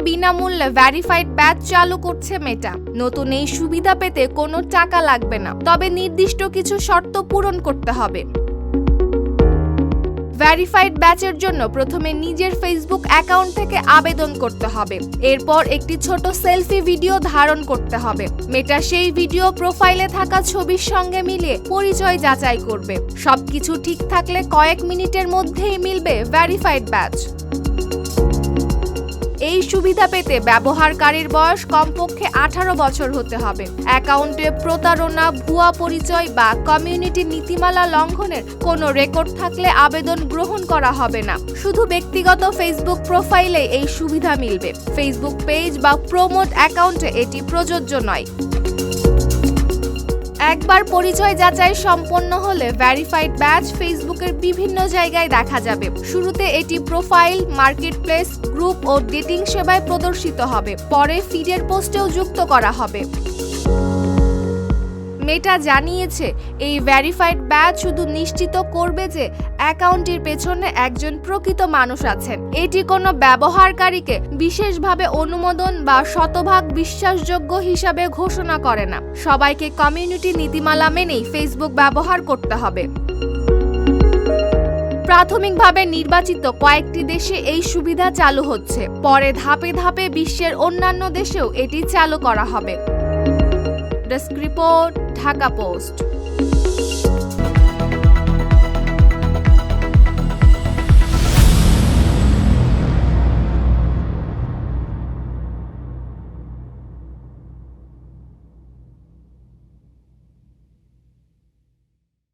বিনামূল্যে verified batch চালু করছে মেটা। নতুন এই সুবিধা পেতে কোনো টাকা লাগবে না, তবে নির্দিষ্ট কিছু শর্ত পূরণ করতে হবে। ভেরিফাইড ব্যাচের জন্য প্রথমে নিজের ফেসবুক অ্যাকাউন্ট থেকে আবেদন করতে হবে। এরপর একটি ছোট সেলফি ভিডিও ধারণ করতে হবে। মেটা সেই ভিডিও প্রোফাইলে থাকা ছবির সঙ্গে মিলিয়ে পরিচয় যাচাই করবে। সবকিছু ঠিক থাকলে কয়েক মিনিটের মধ্যেই মিলবে ভেরিফাইড ব্যাচ। এই সুবিধা পেতে ব্যবহারকারীর বয়স কমপক্ষে 18 বছর হতে হবে। অ্যাকাউন্টে প্রতারণা, ভুয়া পরিচয় বা কমিউনিটি নীতিমালা লঙ্ঘনের কোনো রেকর্ড থাকলে আবেদন গ্রহণ করা হবে না। শুধু ব্যক্তিগত ফেসবুক প্রোফাইলে এই সুবিধা মিলবে। ফেসবুক পেজ বা প্রমোট অ্যাকাউন্টে এটি প্রযোজ্য নয়। একবার পরিচয় যাচাই সম্পন্ন হলে ভেরিফাইড ব্যাচ ফেসবুকের বিভিন্ন জায়গায় দেখা যাবে। শুরুতে এটি প্রোফাইল, মার্কেটপ্লেস, গ্রুপ ও ডেটিং সেবায় প্রদর্শিত হবে। পরে ফিডের পোস্টেও যুক্ত করা হবে। মেটা জানিয়েছে, এই ভেরিফাইড ব্যাচ শুধু নিশ্চিত করবে যে অ্যাকাউন্টের পেছনে একজন প্রকৃত মানুষ আছেন। এটি কোনো ব্যবহারকারীকে বিশেষভাবে অনুমোদন বা শতভাগ বিশ্বাসযোগ্য হিসাবে ঘোষণা করে না। সবাইকে কমিউনিটি নীতিমালা মেনেই ফেসবুক ব্যবহার করতে হবে। প্রাথমিকভাবে নির্বাচিত কয়েকটি দেশে এই সুবিধা চালু হচ্ছে। পরে ধাপে ধাপে বিশ্বের অন্যান্য দেশেও এটি চালু করা হবে। Desk report, Dhaka post.